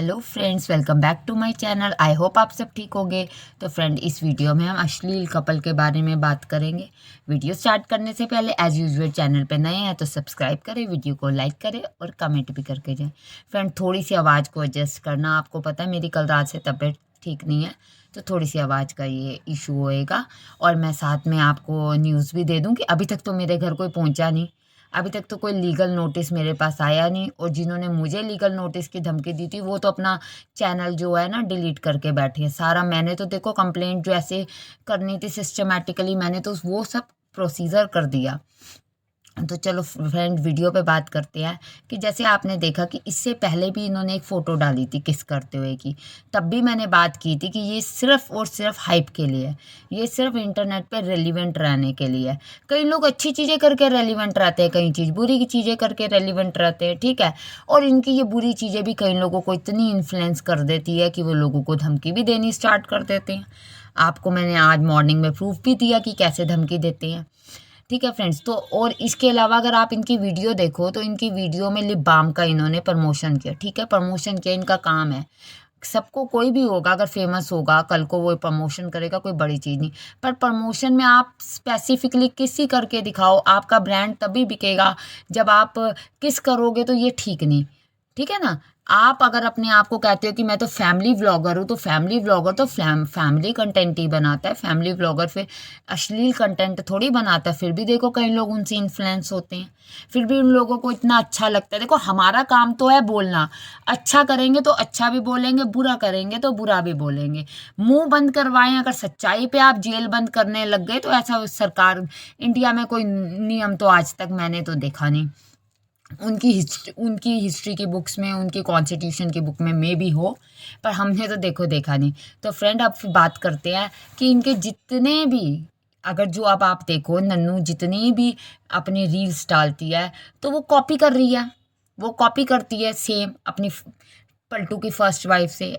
Hello friends, welcome back to my channel. I hope आप सब ठीक होंगे। तो फ्रेंड, इस वीडियो में हम अश्लील कपल के बारे में बात करेंगे। वीडियो स्टार्ट करने से पहले एज यूजुअल चैनल पे नए हैं तो सब्सक्राइब करें, वीडियो को लाइक करें और कमेंट भी करके जाएं। फ्रेंड, थोड़ी सी आवाज़ को एडजस्ट करना। आपको पता है मेरी कल रात से तबीयत ठीक नहीं है, तो थोड़ी सी आवाज़ का ये इशू होएगा। और मैं साथ में आपको न्यूज़ भी दे दूँ कि अभी तक तो मेरे घर कोई पहुँचा नहीं। अभी तक तो कोई लीगल नोटिस मेरे पास आया नहीं, और जिन्होंने मुझे लीगल नोटिस की धमकी दी थी वो तो अपना चैनल जो है ना डिलीट करके बैठे हैं सारा। मैंने तो देखो कंप्लेंट जो ऐसे करनी थी सिस्टमेटिकली, मैंने तो वो सब प्रोसीजर कर दिया। तो चलो फ्रेंड, वीडियो पे बात करते हैं कि जैसे आपने देखा कि इससे पहले भी इन्होंने एक फ़ोटो डाली थी किस करते हुए की। तब भी मैंने बात की थी कि ये सिर्फ और सिर्फ हाइप के लिए है, ये सिर्फ इंटरनेट पे रेलिवेंट रहने के लिए है। कई लोग अच्छी चीज़ें करके रेलिवेंट रहते हैं, कई चीज़ बुरी की चीज़ें करके रेलिवेंट रहते हैं, ठीक है। और इनकी ये बुरी चीज़ें भी कई लोगों को इतनी इन्फ्लुएंस कर देती है कि वो लोगों को धमकी भी देनी स्टार्ट कर देते हैं। आपको मैंने आज मॉर्निंग में प्रूफ भी दिया कि कैसे धमकी देते हैं, ठीक है फ्रेंड्स। तो और इसके अलावा अगर आप इनकी वीडियो देखो तो इनकी वीडियो में लिप बाम का इन्होंने प्रमोशन किया, ठीक है। प्रमोशन किया, इनका काम है। सबको कोई भी होगा अगर फेमस होगा कल को वो प्रमोशन करेगा, कोई बड़ी चीज़ नहीं। पर प्रमोशन में आप स्पेसिफिकली किसी करके दिखाओ, आपका ब्रांड तभी बिकेगा जब आप किस करोगे, तो ये ठीक नहीं, ठीक है ना। आप अगर अपने आप को कहते हो कि मैं तो फैमिली व्लॉगर हूँ, तो फैमिली व्लॉगर तो फैमिली कंटेंट ही बनाता है। फैमिली व्लॉगर फिर अश्लील कंटेंट थोड़ी बनाता है। फिर भी देखो कई लोग उनसे इन्फ्लुएंस होते हैं, फिर भी उन लोगों को इतना अच्छा लगता है। देखो हमारा काम तो है बोलना, अच्छा करेंगे तो अच्छा भी बोलेंगे, बुरा करेंगे तो बुरा भी बोलेंगे। मुंह बंद करवाएं, अगर सच्चाई पे आप जेल बंद करने लग गए तो ऐसा सरकार इंडिया में कोई नियम तो आज तक मैंने तो देखा नहीं। उनकी हिस्ट्री की बुक्स में, उनकी कॉन्स्टिट्यूशन की बुक में भी हो, पर हमने तो देखो देखा नहीं। तो फ्रेंड, अब बात करते हैं कि इनके जितने भी, अगर जो अब आप देखो नन्नू जितनी भी अपनी रील्स डालती है तो वो कॉपी कर रही है, वो कॉपी करती है सेम अपनी पलटू की फर्स्ट वाइफ से।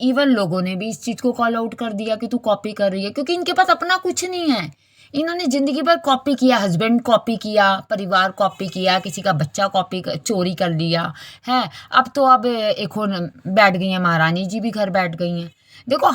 इवन लोगों ने भी इस चीज़ को कॉल आउट कर दिया कि तू कॉपी कर रही है, क्योंकि इनके पास अपना कुछ नहीं है। इन्होंने जिंदगी भर कॉपी किया, हस्बैंड कॉपी किया, परिवार कॉपी किया, किसी का बच्चा चोरी कर लिया है। अब एक और बैठ गई हैं, महारानी जी भी घर बैठ गई हैं। देखो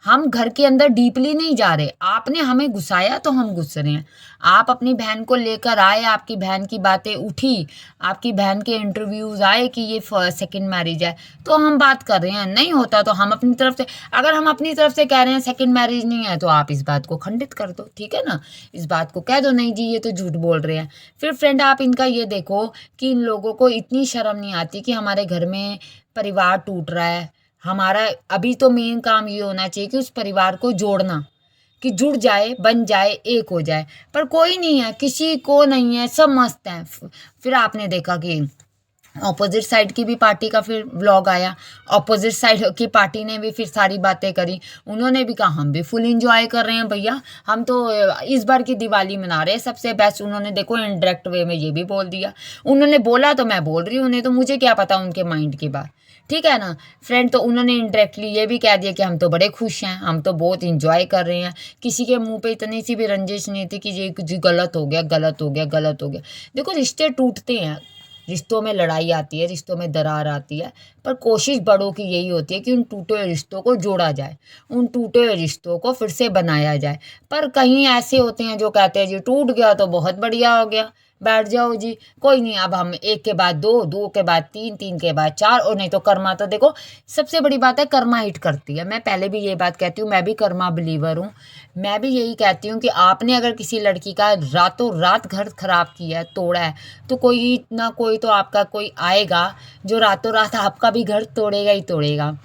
हम घर के अंदर डीपली नहीं जा रहे, आपने हमें घुसाया तो हम घुस रहे हैं। आप अपनी बहन को लेकर आए, आपकी बहन की बातें उठी, आपकी बहन के इंटरव्यूज आए कि ये सेकंड मैरिज है, तो हम बात कर रहे हैं। नहीं होता तो हम अपनी तरफ से, अगर हम अपनी तरफ से कह रहे हैं सेकंड मैरिज नहीं है, तो आप इस बात को खंडित कर दो, ठीक है ना। इस बात को कह दो नहीं जी ये तो झूठ बोल रहे हैं। फिर फ्रेंड, आप इनका ये देखो कि इन लोगों को इतनी शर्म नहीं आती कि हमारे घर में परिवार टूट रहा है। हमारा अभी तो मेन काम ये होना चाहिए कि उस परिवार को जोड़ना, कि जुड़ जाए, बन जाए, एक हो जाए। पर कोई नहीं है, किसी को नहीं है, सब मस्त हैं। फिर आपने देखा कि ऑपोजिट साइड की भी पार्टी का फिर व्लॉग आया, ऑपोजिट साइड की पार्टी ने भी फिर सारी बातें करी। उन्होंने भी कहा हम भी फुल एंजॉय कर रहे हैं भैया, हम तो इस बार की दिवाली मना रहे हैं सबसे बेस्ट। उन्होंने देखो इनडायरेक्ट वे में ये भी बोल दिया। उन्होंने बोला तो मैं बोल रही हूँ, उन्हें तो मुझे क्या पता उनके माइंड की बात, ठीक है ना फ्रेंड। तो उन्होंने इनडायरेक्टली ये भी कह दिया कि हम तो बड़े खुश हैं, हम तो बहुत इंजॉय कर रहे हैं। किसी के मुंह पे इतनी सी भी रंजिश नहीं थी कि ये कुछ गलत हो गया, गलत हो गया, गलत हो गया। देखो रिश्ते टूटते हैं, रिश्तों में लड़ाई आती है, रिश्तों में दरार आती है, पर कोशिश बड़ों की यही होती है कि उन टूटे हुए रिश्तों को जोड़ा जाए, उन टूटे हुए रिश्तों को फिर से बनाया जाए। पर कहीं ऐसे होते हैं जो कहते हैं जी टूट गया तो बहुत बढ़िया हो गया, बैठ जाओ जी, कोई नहीं, अब हम एक के बाद दो, दो के बाद तीन, तीन के बाद चार, और नहीं तो कर्मा। तो देखो सबसे बड़ी बात है, कर्मा हिट करती है। मैं पहले भी ये बात कहती हूँ, मैं भी कर्मा बिलीवर हूँ। मैं भी यही कहती हूँ कि आपने अगर किसी लड़की का रातों रात घर खराब किया है, तोड़ा है, तो कोई ना कोई तो आपका कोई आएगा जो रातों रात आपका भी घर तोड़ेगा ही तोड़ेगा,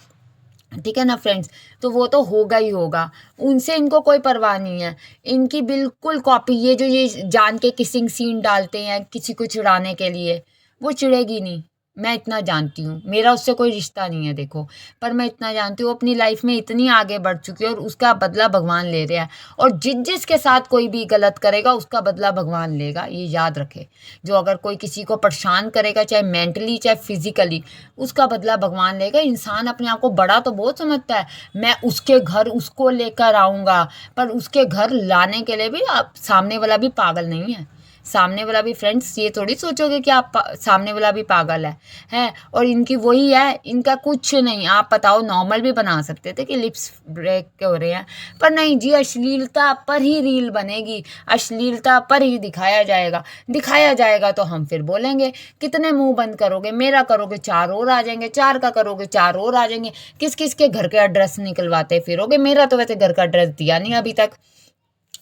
ठीक है ना फ्रेंड्स। तो वो तो होगा ही होगा, उनसे इनको कोई परवाह नहीं है। इनकी बिल्कुल कॉपी, ये जान के किसिंग सीन डालते हैं किसी को चिढ़ाने के लिए, वो चिढ़ेगी नहीं। मैं इतना जानती हूँ, मेरा उससे कोई रिश्ता नहीं है देखो, पर मैं इतना जानती हूँ अपनी लाइफ में इतनी आगे बढ़ चुकी है, और उसका बदला भगवान ले रहा है। और जिसके साथ कोई भी गलत करेगा उसका बदला भगवान लेगा, ये याद रखे। जो अगर कोई किसी को परेशान करेगा, चाहे मेंटली चाहे फिजिकली, उसका बदला भगवान लेगा। इंसान अपने आप को बड़ा तो बहुत समझता है, मैं उसके घर उसको लेकर आऊँगा, पर उसके घर लाने के लिए भी आप सामने वाला भी पागल नहीं है। सामने वाला भी, फ्रेंड्स ये थोड़ी सोचोगे कि आप सामने वाला भी पागल है। और इनकी वही है, इनका कुछ नहीं। आप बताओ नॉर्मल भी बना सकते थे कि लिप्स ब्रेक के हो रहे हैं, पर नहीं जी, अश्लीलता पर ही रील बनेगी, अश्लीलता पर ही दिखाया जाएगा तो हम फिर बोलेंगे। कितने मुंह बंद करोगे? मेरा करोगे 4 और आ जाएंगे, 4 का करोगे 4 और आ जाएंगे। किस किस के घर के एड्रेस निकलवाते फिरोगे? मेरा तो वैसे घर का एड्रेस दिया नहीं अभी तक।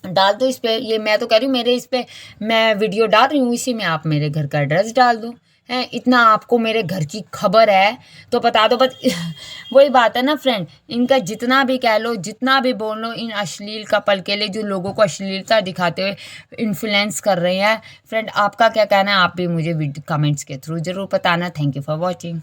डाल दो इस पे, ये मैं तो कह रही हूँ, मेरे इस पे मैं वीडियो डाल रही हूँ, इसी में आप मेरे घर का एड्रेस डाल दो। है इतना आपको मेरे घर की खबर है तो बता दो। बस वही बात है ना फ्रेंड, इनका जितना भी कह लो, जितना भी बोल लो, इन अश्लील कपल के लिए जो लोगों को अश्लीलता दिखाते हुए इन्फ्लुएंस कर रहे हैं। फ्रेंड आपका क्या कहना है? आप भी मुझे कमेंट्स के थ्रू ज़रूर बताना। Thank you for watching.